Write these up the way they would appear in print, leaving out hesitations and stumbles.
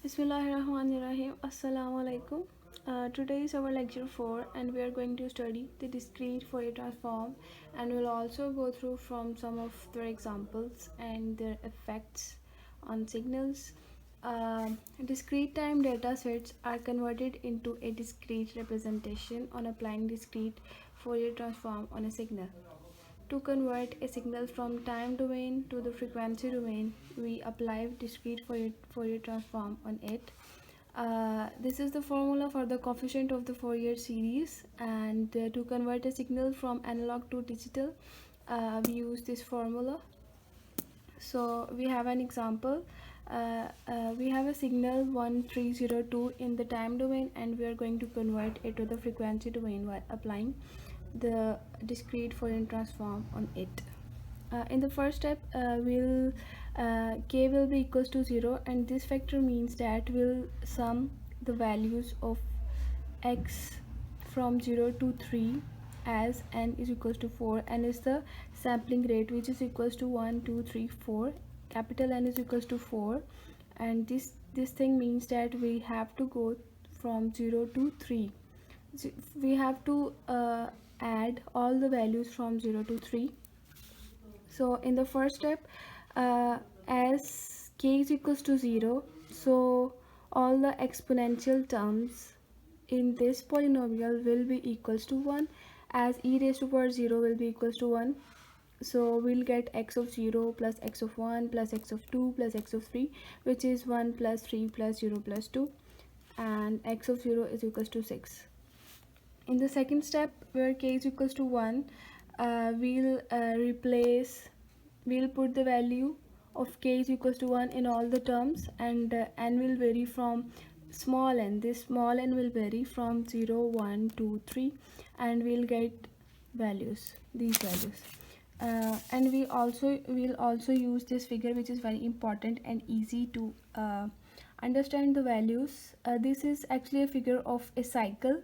Bismillahirrahmanirrahim. Assalamu alaikum. Today is our lecture 4 and we are going to study the discrete Fourier transform, and we'll also go through from some of their examples and their effects on signals. Discrete time data sets are converted into a discrete representation on applying discrete Fourier transform on a signal. To convert a signal from time domain to the frequency domain, we apply discrete Fourier transform on it. This is the formula for the coefficient of the Fourier series, and to convert a signal from analog to digital, we use this formula. So we have an example. We have a signal 1302 in the time domain, and we are going to convert it to the frequency domain while applying the discrete Fourier transform on it. In the first step, k will be equals to 0, and this factor means that we'll sum the values of x from 0 to 3 as n is equals to 4, and is the sampling rate, which is equals to 1 2 3 4. Capital N is equals to 4, and this thing means that we have to go from 0 to 3. We have to add all the values from 0 to 3. So in the first step, as k is equals to 0, so all the exponential terms in this polynomial will be equals to 1, as e raised to power 0 will be equals to 1. So we'll get x of 0 plus x of 1 plus x of 2 plus x of 3, which is 1 plus 3 plus 0 plus 2, and x of 0 is equals to 6. In the second step, where k is equals to 1, we'll put the value of k is equals to 1 in all the terms, and n will vary from small n. This small n will vary from 0 1 2 3, and we'll get these values. And we'll also use this figure, which is very important and easy to understand the values. This is actually a figure of a cycle,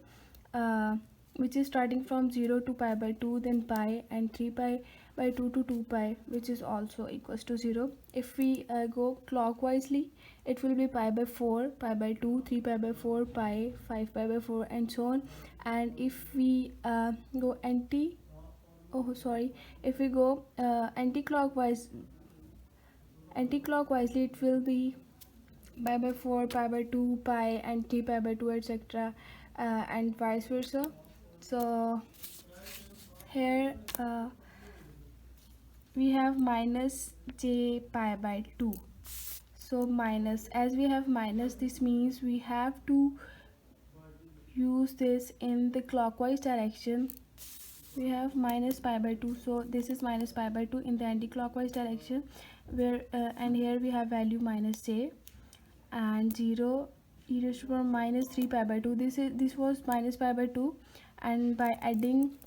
which is starting from 0 to pi by 2, then pi, and 3 pi by 2 to 2 pi, which is also equals to 0. If we go clockwise, it will be pi by 4, pi by 2, 3 pi by 4, pi, 5 pi by 4, and so on. And if we go anti-clockwise, it will be pi by 4, pi by 2, pi, and 3 pi by 2, etc., and vice versa. So here we have minus j pi by 2. So minus, as we have minus, this means we have to use this in the clockwise direction. We have minus pi by 2, so this is minus pi by 2 in the anti-clockwise direction, where and here we have value minus j, and 0 e raised to power minus 3 pi by 2. This was minus pi by 2, and by adding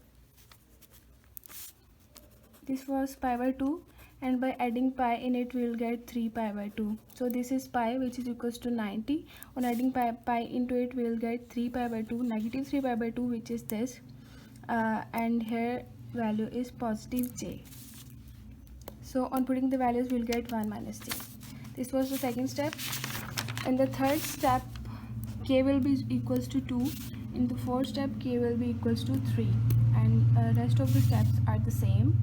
this was pi by 2, and by adding pi in it we'll get 3 pi by 2. So this is pi, which is equals to 90. On adding pi into it, we'll get 3 pi by 2, negative 3 pi by 2, which is this, and here value is positive j. So on putting the values, we'll get 1 minus j. This was the second step. In the third step, k will be equals to 2. In the fourth step, k will be equals to 3, and rest of the steps are the same.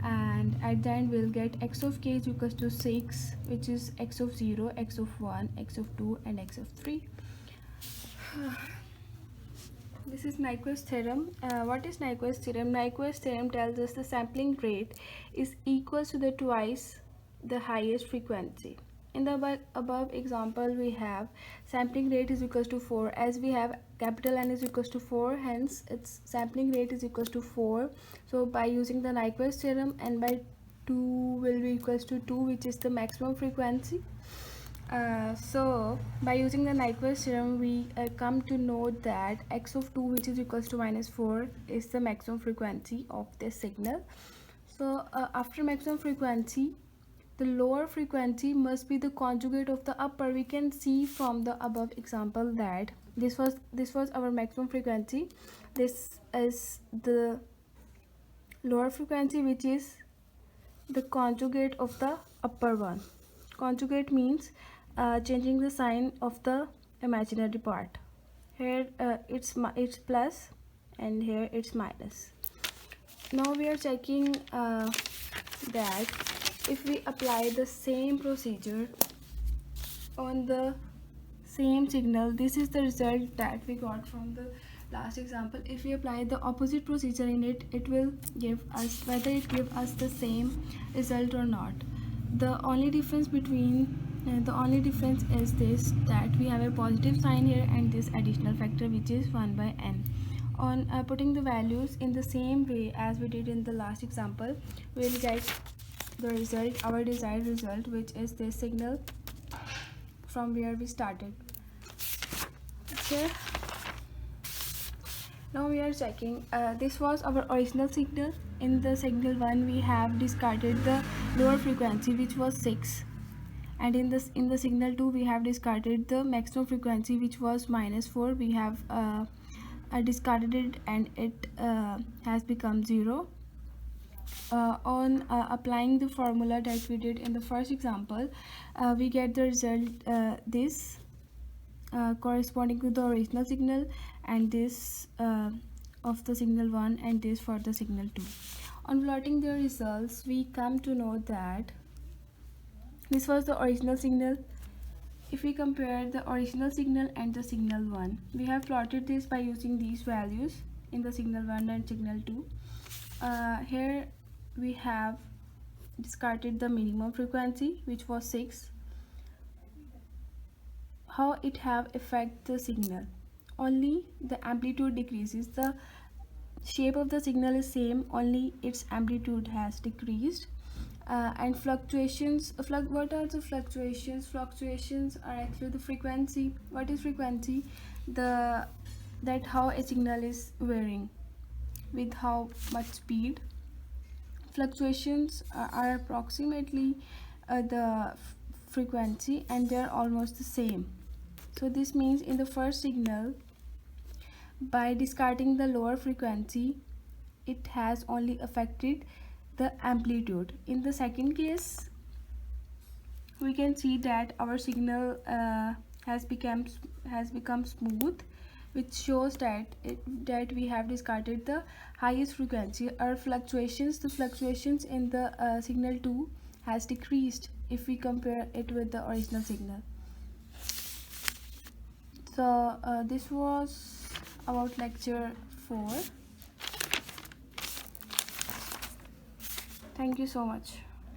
And at the end, we'll get x of k is equals to 6, which is x of 0, x of 1, x of 2, and x of 3. This is Nyquist theorem. What is Nyquist theorem? Nyquist theorem tells us the sampling rate is equal to the twice the highest frequency. In the above example, we have sampling rate is equals to 4, as we have capital N is equals to 4, hence its sampling rate is equals to 4. So by using the Nyquist theorem, n by 2 will be equals to 2, which is the maximum frequency. So by using the Nyquist theorem, we come to know that x of 2, which is equals to minus 4, is the maximum frequency of this signal. So after maximum frequency, the lower frequency must be the conjugate of the upper. We can see from the above example that this was our maximum frequency. This is the lower frequency, which is the conjugate of the upper one. Conjugate means changing the sign of the imaginary part. Here it's plus and here it's minus. Now we are checking that if we apply the same procedure on the same signal, this is the result that we got from the last example. If we apply the opposite procedure in it, it will give us whether it give us the same result or not. The only difference is this, that we have a positive sign here and this additional factor, which is 1 by n. On putting the values in the same way as we did in the last example, we will get the result, our desired result, which is this signal from where we started. Okay, now we are checking, this was our original signal. In the signal 1 we have discarded the lower frequency, which was 6, and in the signal 2 we have discarded the maximum frequency, which was -4. We have discarded it and it has become 0. On applying the formula that we did in the first example, we get the result this corresponding to the original signal, and this of the signal 1, and this for the signal 2. On plotting the results, we come to know that this was the original signal. If we compare the original signal and the signal 1, we have plotted this by using these values in the signal 1 and signal 2. Here we have discarded the minimum frequency, which was 6. How it have affect the signal? Only the amplitude decreases. The shape of the signal is same, only its amplitude has decreased. And fluctuations, what are the fluctuations? Fluctuations are actually the frequency. What is frequency? That how a signal is varying, with how much speed. Fluctuations are approximately the frequency, and they're almost the same. So this means in the first signal, by discarding the lower frequency, it has only affected the amplitude. In the second case, we can see that our signal has become smooth, which shows that we have discarded the highest frequency. Our fluctuations, the fluctuations in the signal 2 has decreased if we compare it with the original signal. So this was about lecture 4. Thank you so much.